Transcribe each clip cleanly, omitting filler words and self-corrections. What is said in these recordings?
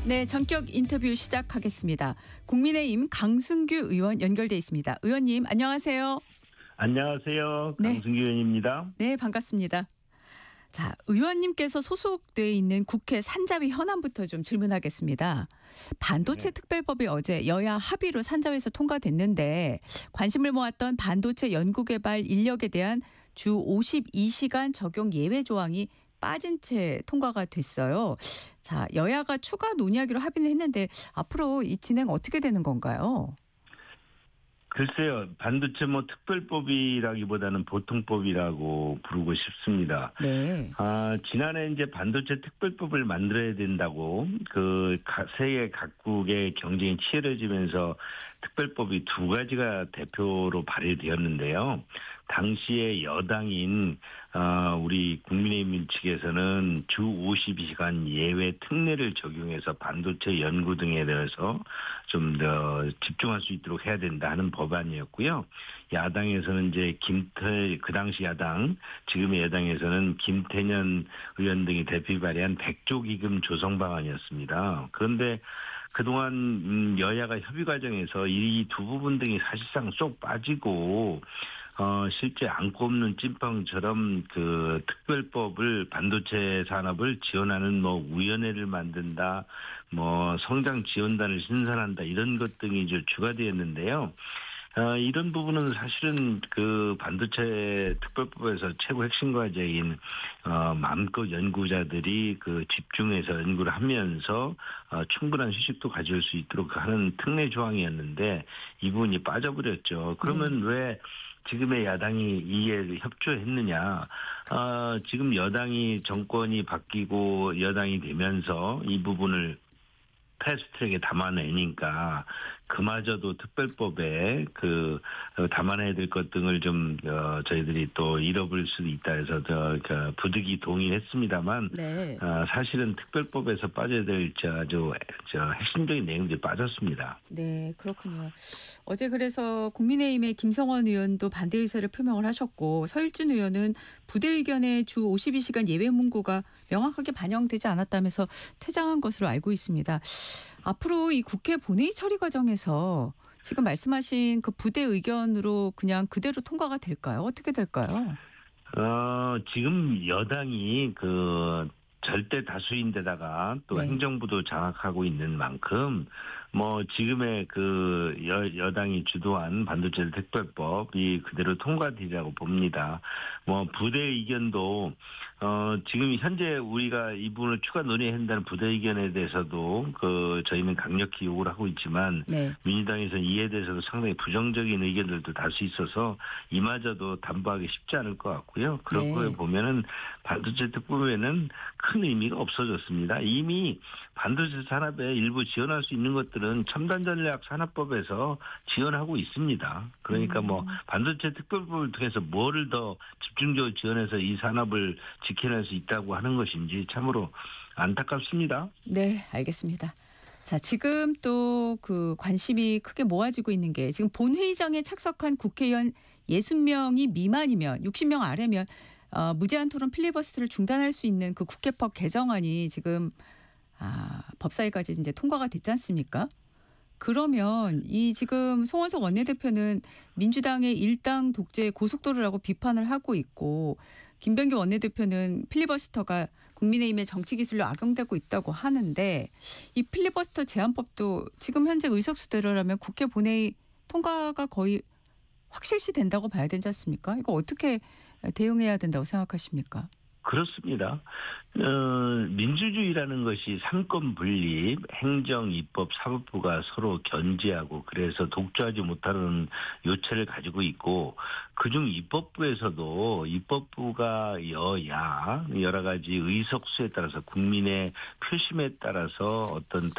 네, 전격 인터뷰 시작하겠습니다. 국민의힘 강승규 의원 연결돼 있습니다. 의원님 안녕하세요. 안녕하세요. 네. 강승규 의원입니다. 네, 반갑습니다. 자, 의원님께서 소속돼 있는 국회 산자위 현안부터 좀 질문하겠습니다. 반도체 특별법이 어제 여야 합의로 산자위에서 통과됐는데 관심을 모았던 반도체 연구개발 인력에 대한 주 52시간 적용 예외 조항이 빠진 채 통과가 됐어요. 자, 여야가 추가 논의하기로 합의는 했는데 앞으로 이 진행 어떻게 되는 건가요? 글쎄요. 반도체 특별법이라기보다는 보통법이라고 부르고 싶습니다. 네. 지난해 이제 반도체 특별법을 만들어야 된다고 세계 각국의 경쟁이 치열해지면서 특별법이 두 가지가 대표로 발의되었는데요. 당시에 여당인 우리 국민의힘 측에서는 주 52시간 예외 특례를 적용해서 반도체 연구 등에 대해서 좀 더 집중할 수 있도록 해야 된다 하는 법안이었고요. 야당에서는 이제 그 당시 야당, 지금의 여당에서는 김태년 의원 등이 대표 발의한 100조 기금 조성 방안이었습니다. 그런데 그동안 여야가 협의 과정에서 이 두 부분 등이 사실상 쏙 빠지고 실제 안고 없는 찐빵처럼 특별법을 반도체 산업을 지원하는 위원회를 만든다, 성장 지원단을 신설한다 이런 것 등이 이제 추가되었는데요. 이런 부분은 사실은 반도체 특별법에서 최고 핵심 과제인 마음껏 연구자들이 집중해서 연구를 하면서 충분한 휴식도 가질 수 있도록 하는 특례 조항이었는데 이 부분이 빠져버렸죠. 그러면 왜 지금의 야당이 이에 협조했느냐? 지금 여당이 정권이 바뀌고 여당이 되면서 이 부분을 패스트트랙에 담아내니까 그마저도 특별법에 담아내야 될 것 등을 좀 저희들이 또 잃어버릴 수도 있다 해서 부득이 동의했습니다만 네. 사실은 특별법에서 빠져야 될 아주 핵심적인 내용들이 빠졌습니다. 네, 그렇군요. 어제 그래서 국민의힘의 김성원 의원도 반대 의사를 표명을 하셨고 서일준 의원은 부대 의견에 주 52시간 예외 문구가 명확하게 반영되지 않았다면서 퇴장한 것으로 알고 있습니다. 앞으로 이 국회 본회의 처리 과정에서 지금 말씀하신 부대 의견으로 그냥 그대로 통과가 될까요? 어떻게 될까요? 지금 여당이 절대 다수인데다가 또 네. 행정부도 장악하고 있는 만큼 지금의 여당이 주도한 반도체 특별법이 그대로 통과되리라고 봅니다. 부대 의견도 지금 현재 우리가 이 부분을 추가 논의한다는 부대 의견에 대해서도 저희는 강력히 요구를 하고 있지만 네. 민주당에서는 이에 대해서도 상당히 부정적인 의견들도 다수 있어서 이마저도 담보하기 쉽지 않을 것 같고요. 그런 거에 보면은 반도체 특별법에는 큰 의미가 없어졌습니다. 이미 반도체 산업에 일부 지원할 수 있는 것들은 첨단전략산업법에서 지원하고 있습니다. 그러니까 반도체 특별법을 통해서 뭐를 더 집중적으로 지원해서 이 산업을 지켜낼 수 있다고 하는 것인지 참으로 안타깝습니다. 네, 알겠습니다. 자, 지금 또 관심이 크게 모아지고 있는 게 지금 본회의장에 착석한 국회의원 60명이 미만이면 60명 아래면 무제한 토론 필리버스터를 중단할 수 있는 국회법 개정안이 지금 법사위까지 이제 통과가 됐지 않습니까? 그러면 이 지금 송원석 원내대표는 민주당의 일당 독재 고속도로라고 비판을 하고 있고 김병기 원내대표는 필리버스터가 국민의힘의 정치 기술로 악용되고 있다고 하는데 이 필리버스터 제한법도 지금 현재 의석수대로라면 국회 본회의 통과가 거의 확실시 된다고 봐야 되지 않습니까? 이거 어떻게 대응해야 된다고 생각하십니까? 그렇습니다. 민주주의라는 것이 삼권 분립, 행정, 입법, 사법부가 서로 견제하고 그래서 독주하지 못하는 요체를 가지고 있고 그중 입법부에서도 입법부가 여야 여러 가지 의석수에 따라서 국민의 표심에 따라서 어떤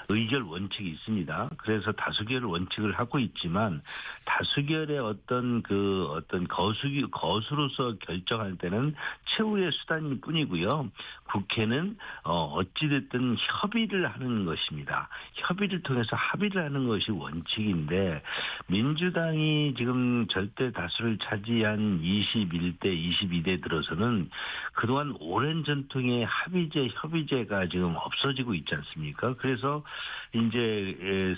의결 원칙이 있습니다. 그래서 다수결 원칙을 하고 있지만 다수결의 어떤 거수로서 결정할 때는 최후의 수단일 뿐이고요. 국회는 어찌됐든 협의를 하는 것입니다. 협의를 통해서 합의를 하는 것이 원칙인데 민주당이 지금 절대 다수를 차지한 21대, 22대 들어서는 그동안 오랜 전통의 합의제, 협의제가 지금 없어지고 있지 않습니까? 그래서 이제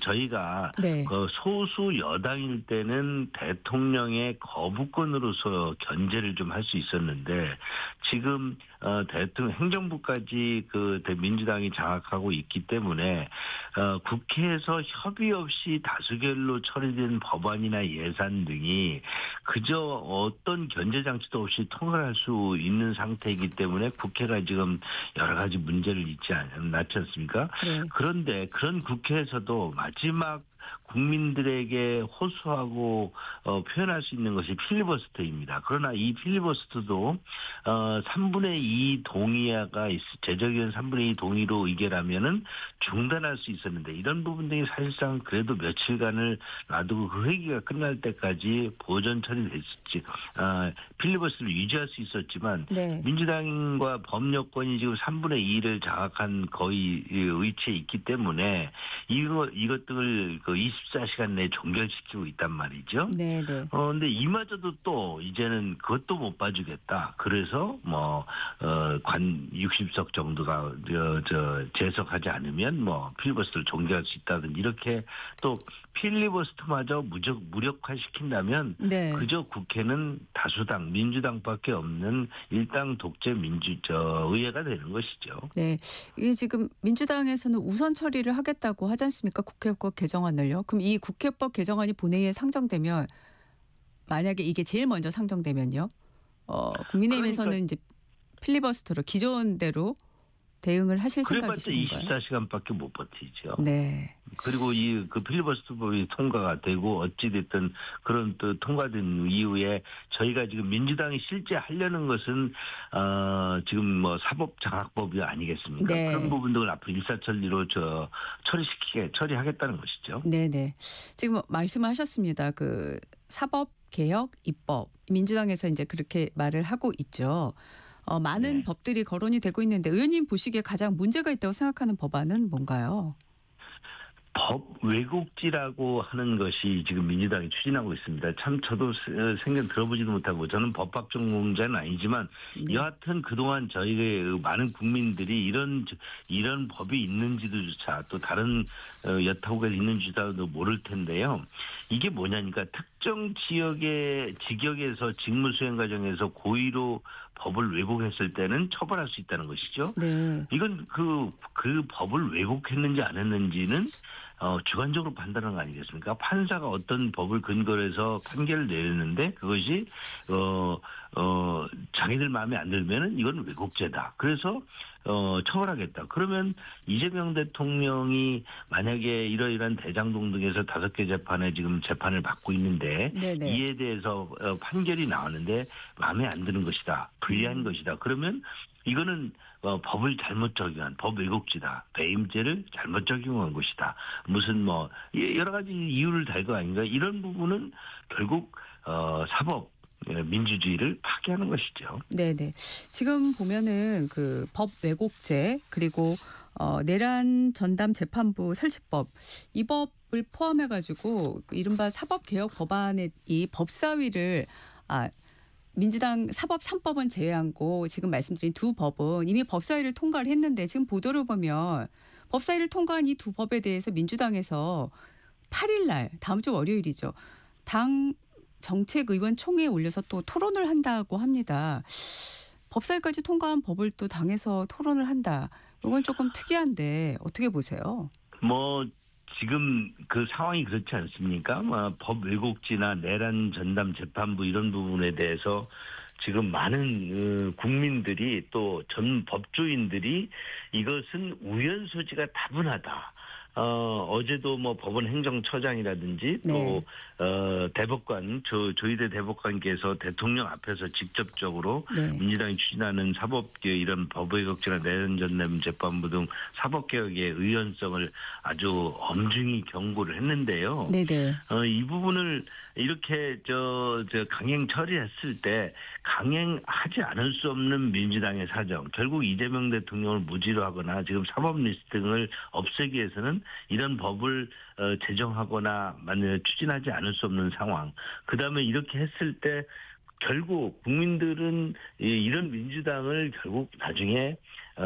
저희가 네. 소수 여당일 때는 대통령의 거부권으로서 견제를 좀 할 수 있었는데 지금 대통령 행정부까지 민주당이 장악하고 있기 때문에 국회에서 협의 없이 다수결로 처리된 법안이나 예산 등이 그저 어떤 견제 장치도 없이 통과할 수 있는 상태이기 때문에 국회가 지금 여러 가지 문제를 낳지 않습니까? 네. 그런데 그런 국회에서도 마지막 국민들에게 호소하고 표현할 수 있는 것이 필리버스터입니다. 그러나 이 필리버스터도 3분의 2 동의가 제적의원 3분의 2 동의로 의결하면은 중단할 수 있었는데 이런 부분들이 사실상 그래도 며칠간을 놔두고 그 회기가 끝날 때까지 보전 처리됐었지. 필리버스터를 유지할 수 있었지만 네. 민주당과 법여권이 지금 3분의 2를 장악한 거의 위치에 있기 때문에 이것들을 24시간 내에 종결시키고 있단 말이죠. 네, 네. 근데 이마저도 또 이제는 그것도 못 봐주겠다. 그래서 60석 정도가 재석하지 않으면 필리버스터를 종결할 수 있다든지 이렇게 또 필리버스터마저 무력화시킨다면 네. 그저 국회는 다수당 민주당밖에 없는 일당 독재 의회가 되는 것이죠. 네, 이게 지금 민주당에서는 우선 처리를 하겠다고 하지 않습니까? 국회법 개정안을요. 그럼 이 국회법 개정안이 본회의에 상정되면 만약에 이게 제일 먼저 상정되면요. 국민의힘에서는 이제 필리버스터로 기존대로 대응을 하실 그래봤자 생각이신가요? 24시간밖에 못 버티죠. 네. 그리고 그 필리버스터법이 통과가 되고 어찌됐든 그런 또 통과된 이후에 저희가 지금 민주당이 실제 하려는 것은 지금 사법장악법이 아니겠습니까? 네. 그런 부분들을 앞으로 일사천리로 처리하겠다는 것이죠. 네네. 지금 말씀하셨습니다. 사법개혁 입법 민주당에서 이제 그렇게 말을 하고 있죠. 많은 네. 법들이 거론이 되고 있는데 의원님 보시기에 가장 문제가 있다고 생각하는 법안은 뭔가요? 법 왜곡지라고 하는 것이 지금 민주당이 추진하고 있습니다. 참 저도 생전 들어보지도 못하고 저는 법학 전공자는 아니지만 네. 여하튼 그동안 저희의 많은 국민들이 이런 법이 있는지도조차 또 다른 여타국에 있는지도 모를 텐데요. 이게 뭐냐니까 특정 직역에서 직무 수행 과정에서 고의로 법을 왜곡했을 때는 처벌할 수 있다는 것이죠. 네. 이건 그 법을 왜곡했는지 안 했는지는 주관적으로 판단하는 거 아니겠습니까? 판사가 어떤 법을 근거로 해서 판결을 내렸는데 그것이 자기들 마음에 안 들면은 이건 왜곡죄다. 그래서 처벌하겠다. 그러면 이재명 대통령이 만약에 이러이러한 대장동 등에서 5개 재판에 지금 재판을 받고 있는데 네네. 이에 대해서 판결이 나왔는데 마음에 안 드는 것이다. 불리한 것이다. 그러면 이거는 법을 잘못 적용한 법 왜곡죄다. 배임죄를 잘못 적용한 것이다. 무슨 여러 가지 이유를 달 거 아닌가. 이런 부분은 결국 사법 민주주의를 파괴하는 것이죠. 네네. 지금 보면은 법 왜곡죄 그리고 내란 전담 재판부 설치법 이 법을 포함해가지고 이른바 사법개혁 법안의 이 법사위를 민주당 사법 3법은 제외하고 지금 말씀드린 두 법은 이미 법사위를 통과를 했는데 지금 보도를 보면 법사위를 통과한 이 두 법에 대해서 민주당에서 8일 날 다음 주 월요일이죠. 당 정책의원 총회에 올려서 또 토론을 한다고 합니다. 법사위까지 통과한 법을 또 당에서 토론을 한다. 이건 조금 특이한데 어떻게 보세요? 지금 그 상황이 그렇지 않습니까? 법 왜곡지나 내란 전담 재판부 이런 부분에 대해서 지금 많은 국민들이 또 전 법조인들이 이것은 우연 소지가 다분하다. 어제도 법원 행정처장이라든지 또 대법관 조희대 대법관께서 대통령 앞에서 직접적으로 민주당이 추진하는 이런 법왜곡죄나 내란 전담 재판부 등 사법개혁의 의연성을 아주 엄중히 경고를 했는데요. 네네. 이 부분을 이렇게 강행 처리했을 때 강행하지 않을 수 없는 민주당의 사정, 결국 이재명 대통령을 무지로 하거나 지금 사법 리스트 등을 없애기 위해서는 이런 법을 제정하거나 추진하지 않을 수 없는 상황. 그다음에 이렇게 했을 때 결국 국민들은 이런 민주당을 결국 나중에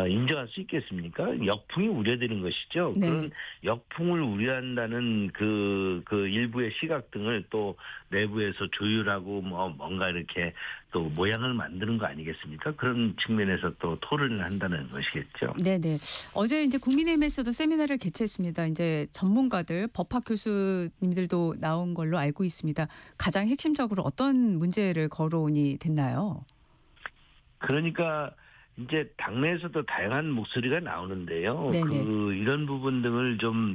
인정할 수 있겠습니까? 역풍이 우려되는 것이죠. 네. 그런 역풍을 우려한다는 그 일부의 시각 등을 또 내부에서 조율하고 뭔가 이렇게 또 모양을 만드는 거 아니겠습니까? 그런 측면에서 또 토론을 한다는 것이겠죠. 네네. 어제 이제 국민의힘에서도 세미나를 개최했습니다. 이제 전문가들, 법학 교수님들도 나온 걸로 알고 있습니다. 가장 핵심적으로 어떤 문제를 거론이 됐나요? 그러니까 이제 당내에서도 다양한 목소리가 나오는데요. 네네. 이런 부분 등을 좀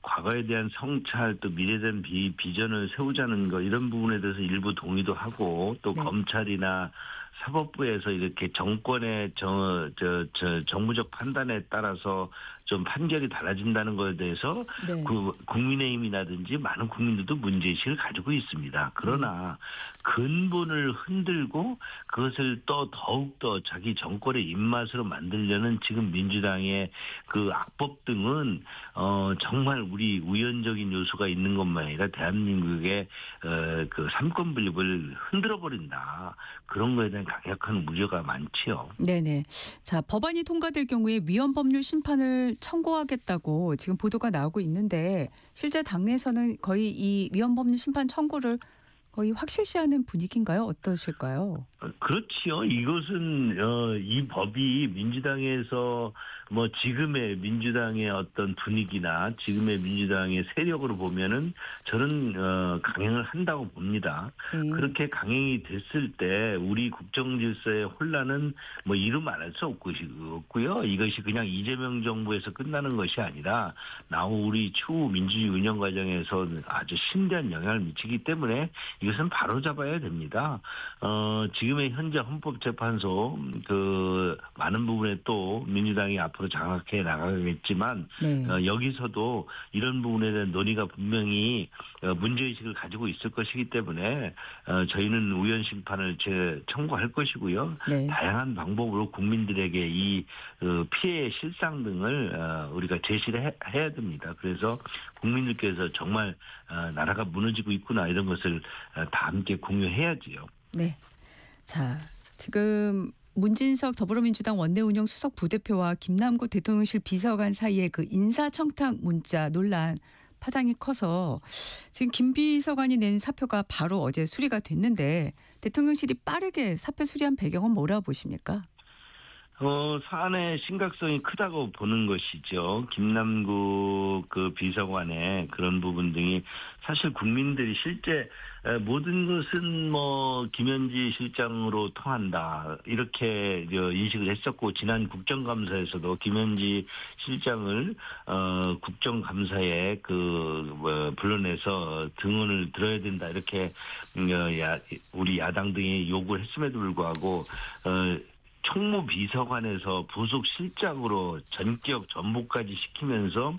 과거에 대한 성찰 또 미래에 대한 비전을 세우자는 거 이런 부분에 대해서 일부 동의도 하고 또 네. 검찰이나 사법부에서 이렇게 정권의 정무적 판단에 따라서 좀 판결이 달라진다는 것에 대해서 네. 국민의힘이라든지 많은 국민들도 문제의식을 가지고 있습니다. 그러나 근본을 흔들고 그것을 또 더욱더 자기 정권의 입맛으로 만들려는 지금 민주당의 그 악법 등은 정말 우리 우연적인 요소가 있는 것만 아니라 대한민국의 그 삼권 분립을 흔들어 버린다. 그런 거에 대한 강력한 우려가 많지요. 네네. 자, 법안이 통과될 경우에 위헌법률 심판을 청구하겠다고 지금 보도가 나오고 있는데 실제 당내에서는 거의 이 위헌법률 심판 청구를 거의 확실시하는 분위기인가요? 어떠실까요? 그렇지요. 이것은 이 법이 민주당에서 지금의 민주당의 어떤 분위기나 지금의 민주당의 세력으로 보면은 저는 강행을 한다고 봅니다. 네. 그렇게 강행이 됐을 때 우리 국정 질서의 혼란은 이루 말할 수 없고요. 이것이 그냥 이재명 정부에서 끝나는 것이 아니라 우리 추후 민주주의 운영 과정에서 아주 심대한 영향을 미치기 때문에 이것은 바로 잡아야 됩니다. 지금의 현재 헌법재판소 많은 부분에 또 민주당이 앞으로 장악해 나가겠지만 네. 여기서도 이런 부분에 대한 논의가 분명히 문제의식을 가지고 있을 것이기 때문에 저희는 우연 심판을 청구할 것이고요. 네. 다양한 방법으로 국민들에게 이 피해의 실상 등을 우리가 제시를 해야 됩니다. 그래서 국민들께서 정말 나라가 무너지고 있구나 이런 것을 다 함께 공유해야지요. 네. 자, 지금 문진석 더불어민주당 원내운영 수석 부대표와 김남국 대통령실 비서관 사이의 그 인사청탁 문자 논란 파장이 커서 지금 김 비서관이 낸 사표가 바로 어제 수리가 됐는데 대통령실이 빠르게 사표 수리한 배경은 뭐라고 보십니까? 사안의 심각성이 크다고 보는 것이죠. 김남국 비서관의 그런 부분 등이 사실 국민들이 실제 모든 것은 김현지 실장으로 통한다 이렇게 인식을 했었고 지난 국정감사에서도 김현지 실장을 국정감사에 불러내서 증언을 들어야 된다 이렇게 우리 야당 등이 요구를 했음에도 불구하고 총무비서관에서 부속실장으로 전격 전보까지 시키면서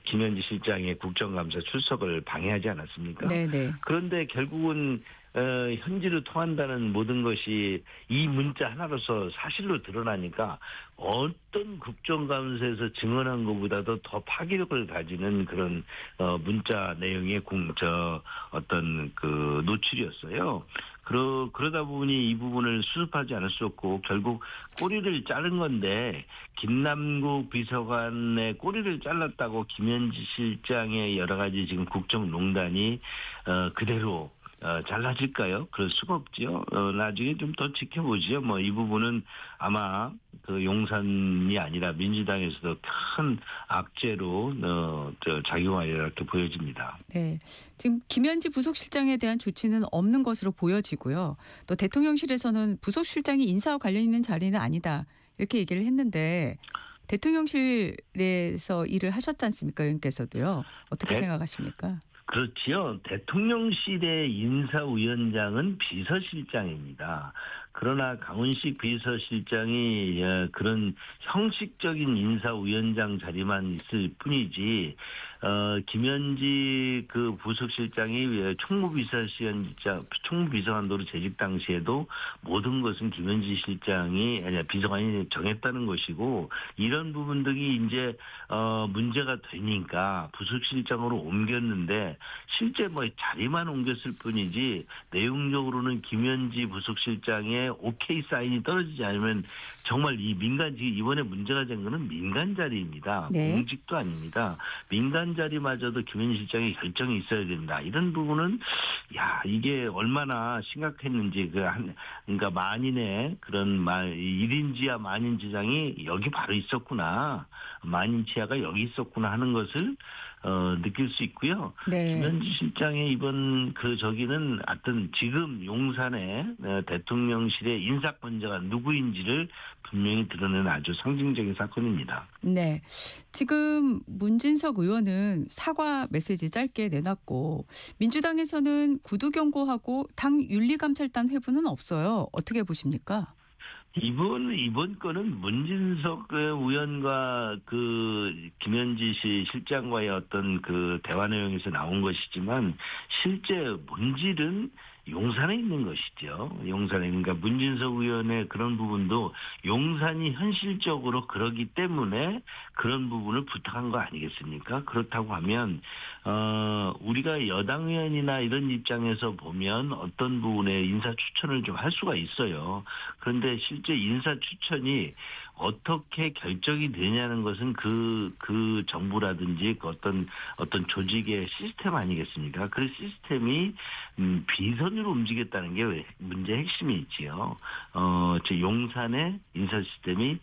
김현지 실장의 국정감사 출석을 방해하지 않았습니까? 네네. 그런데 결국은 현지로 통한다는 모든 것이 이 문자 하나로서 사실로 드러나니까 어떤 국정감사에서 증언한 것보다도 더 파괴력을 가지는 그런 문자 내용의 노출이었어요. 그러다 보니 이 부분을 수습하지 않을 수 없고 결국 꼬리를 자른 건데 김남국 비서관의 꼬리를 잘랐다고 김현지 실장의 여러 가지 지금 국정농단이 그대로 잘라질까요? 그럴 수가 없지요. 나중에 좀 더 지켜보지요. 이 부분은 아마 용산이 아니라 민주당에서도 큰 악재로 작용하리라 이렇게 보여집니다. 네, 지금 김현지 부속실장에 대한 조치는 없는 것으로 보여지고요. 또 대통령실에서는 부속실장이 인사와 관련 있는 자리는 아니다 이렇게 얘기를 했는데 대통령실에서 일을 하셨지 않습니까? 의원께서도요. 어떻게 생각하십니까? 그렇지요. 대통령실의 인사위원장은 비서실장입니다. 그러나 강훈식 비서실장이 그런 형식적인 인사위원장 자리만 있을 뿐이지 김현지 그 부속실장이 총무비서관으로 재직 당시에도 모든 것은 김현지 실장이 아니야 비서관이 정했다는 것이고 이런 부분들이 이제 문제가 되니까 부속실장으로 옮겼는데 실제 뭐 자리만 옮겼을 뿐이지 내용적으로는 김현지 부속실장의 오케이 사인이 떨어지지 않으면 정말 이 이번에 문제가 된 거는 민간 자리입니다. 네. 공직도 아닙니다. 민간 자리마저도 김현지 실장의 결정이 있어야 된다. 이런 부분은 이게 얼마나 심각했는지 그러니까 만인의 그런 1인지하 만인지장이 여기 바로 있었구나. 만인치하가 여기 있었구나 하는 것을 느낄 수 있고요. 네. 김현지 실장의 이번 저기는 하여튼 지금 용산의 대통령실의 인사권자가 누구인지를 분명히 드러내는 아주 상징적인 사건입니다. 네. 지금 문진석 의원은 사과 메시지 짧게 내놨고 민주당에서는 구두 경고하고 당 윤리감찰단 회부는 없어요. 어떻게 보십니까? 이번 건은 문진석 의원과 김현지 실장과의 어떤 대화 내용에서 나온 것이지만 실제 본질은 용산에 있는 것이죠. 용산에. 그러니까 문진석 의원의 그런 부분도 용산이 현실적으로 그러기 때문에 그런 부분을 부탁한 거 아니겠습니까? 그렇다고 하면 우리가 여당 의원이나 이런 입장에서 보면 어떤 부분에 인사 추천을 좀 할 수가 있어요. 그런데 실제 인사 추천이 어떻게 결정이 되냐는 것은 그 정부라든지 어떤 조직의 시스템 아니겠습니까? 그 시스템이 비선으로 움직였다는 게 문제의 핵심이 있지요. 용산의 인사 시스템이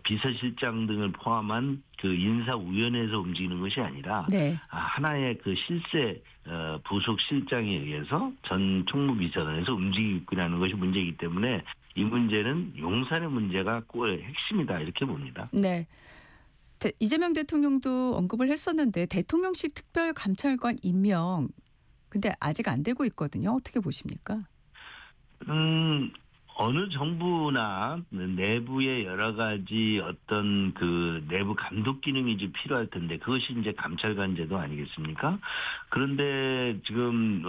비서실장 등을 포함한 인사위원회에서 움직이는 것이 아니라 네. 하나의 실세 부속 실장에 의해서 전 총무비서관에서 움직이고 있다는 것이 문제이기 때문에 이 문제는 용산의 문제가 꼭 핵심이다 이렇게 봅니다. 네. 이재명 대통령도 언급을 했었는데 대통령실 특별감찰관 임명 근데 아직 안 되고 있거든요. 어떻게 보십니까? 어느 정부나 내부의 여러 가지 어떤 내부 감독 기능이 좀 필요할 텐데 그것이 이제 감찰관 제도 아니겠습니까? 그런데 지금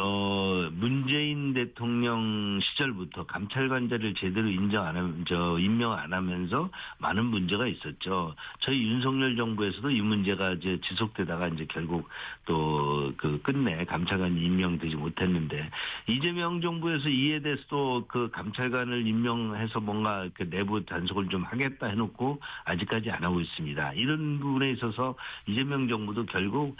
문재인 대통령 시절부터 감찰관제를 제대로 임명 안 하면서 많은 문제가 있었죠. 저희 윤석열 정부에서도 이 문제가 이제 지속되다가 이제 결국 또 끝내 감찰관이 임명되지 못했는데 이재명 정부에서 이에 대해서도 감찰관을 임명해서 뭔가 내부 단속을 좀 하겠다 해놓고 아직까지 안 하고 있습니다. 이런 부분에 있어서 이재명 정부도 결국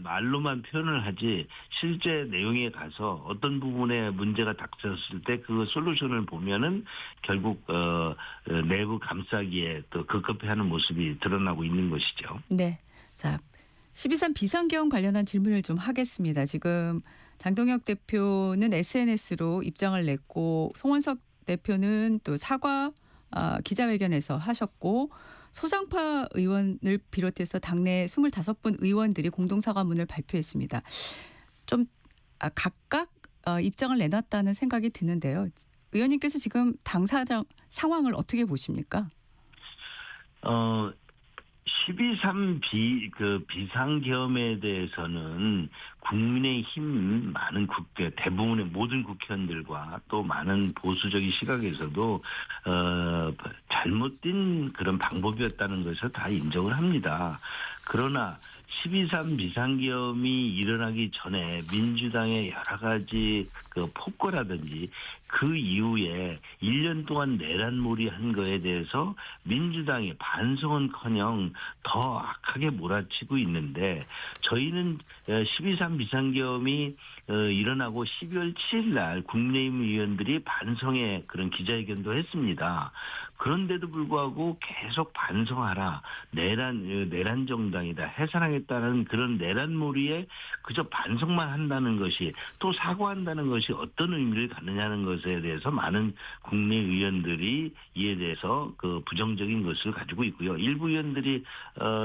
말로만 표현을 하지 실제 내용에 가서 어떤 부분에 문제가 닥쳤을 때 그 솔루션을 보면은 결국 내부 감싸기에 또 급급해하는 모습이 드러나고 있는 것이죠. 네. 자, 12.3 비상계엄 관련한 질문을 좀 하겠습니다. 지금 장동혁 대표는 SNS로 입장을 냈고 송원석 대표는 또 사과 기자회견에서 하셨고 소장파 의원을 비롯해서 당내 25분 의원들이 공동사과문을 발표했습니다. 좀 각각 입장을 내놨다는 생각이 드는데요. 의원님께서 지금 당 상황을 어떻게 보십니까? 12.3 비상계엄에 대해서는 국민의힘 많은 대부분의 모든 국회의원들과 또 많은 보수적인 시각에서도 잘못된 그런 방법이었다는 것을 다 인정을 합니다. 그러나 12.3 비상계엄이 일어나기 전에 민주당의 여러 가지 폭거라든지 그 이후에 1년 동안 내란몰이한 거에 대해서 민주당이 반성은커녕 더 악하게 몰아치고 있는데 저희는 12.3 비상계엄이 일어나고 12월 7일 날 국민의힘 의원들이 반성의 그런 기자회견도 했습니다. 그런데도 불구하고 계속 반성하라. 내란 정당이다. 해산하겠다는 그런 내란몰이에 그저 반성만 한다는 것이 또 사과한다는 것이 어떤 의미를 갖느냐는 것에 대해서 많은 국내 의원들이 이에 대해서 부정적인 것을 가지고 있고요. 일부 의원들이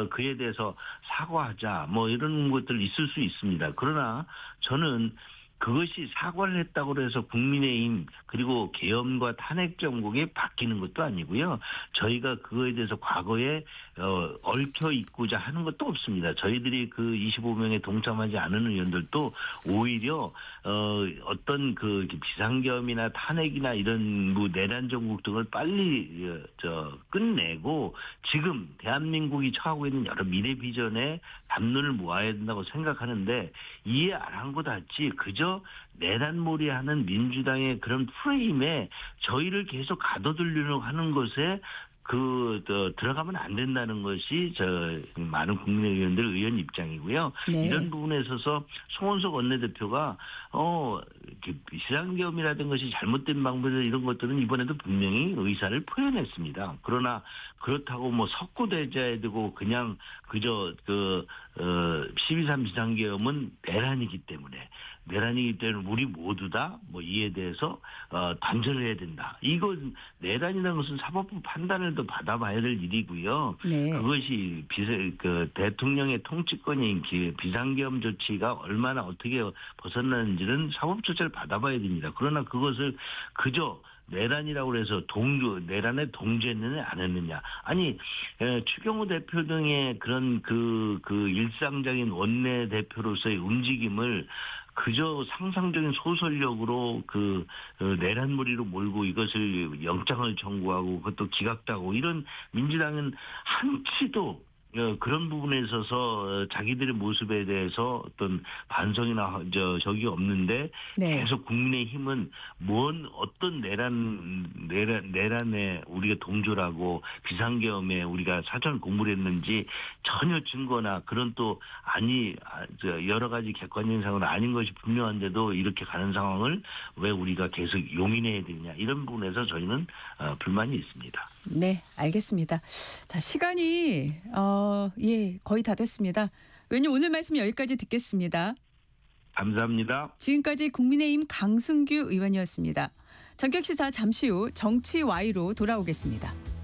그에 대해서 사과하자 뭐 이런 것들 있을 수 있습니다. 그러나 저는 그것이 사과를 했다고 해서 국민의힘 그리고 계엄과 탄핵 정국이 바뀌는 것도 아니고요. 저희가 그거에 대해서 과거에 얽혀 있고자 하는 것도 없습니다. 저희들이 그 25명에 동참하지 않은 의원들도 오히려 어떤 그 비상계엄이나 탄핵이나 이런 뭐 내란 정국 등을 빨리 끝내고 지금 대한민국이 처하고 있는 여러 미래 비전에 담론을 모아야 된다고 생각하는데 이해 안 한 것 같지 그저 내란몰이하는 민주당의 그런 프레임에 저희를 계속 가둬들려고 하는 것에 들어가면 안 된다는 것이 많은 국민의원들 의원 입장이고요. 네. 이런 부분에 있어서 송원석 원내대표가 비상계엄이라든 것이 잘못된 방법이나 이런 것들은 이번에도 분명히 의사를 표현했습니다. 그러나 그렇다고 뭐 석고대자에 두고 그냥 그저 12.3 비상계엄은 내란이기 때문에 우리 모두 다 뭐 이에 대해서 단절을 해야 된다. 이건 내란이라는 것은 사법부 판단을 더 받아봐야 될 일이고요. 네. 그것이 대통령의 통치권인 비상계엄 조치가 얼마나 어떻게 벗어나는지는 사법 조치를 받아봐야 됩니다. 그러나 그것을 그저 내란이라고 해서 내란에 동조했느냐 안 했느냐. 아니 추경호 대표 등의 그런 그 일상적인 원내대표로서의 움직임을 그저 상상적인 소설력으로 내란몰이로 몰고 이것을 영장을 청구하고 그것도 기각하고 이런 민주당은 한치도 그런 부분에 있어서 자기들의 모습에 대해서 어떤 반성이나 적이 없는데 네. 계속 국민의힘은 어떤 내란에 우리가 동조라고 비상계엄에 우리가 사전 공부를 했는지 전혀 증거나 그런 또 여러 가지 객관적인 상황은 아닌 것이 분명한데도 이렇게 가는 상황을 왜 우리가 계속 용인해야 되느냐 이런 부분에서 저희는 불만이 있습니다. 네, 알겠습니다. 자, 시간이 거의 다 됐습니다. 의원님 오늘 말씀 여기까지 듣겠습니다. 감사합니다. 지금까지 국민의힘 강승규 의원이었습니다. 전격시사 잠시 후 정치 Y로 돌아오겠습니다.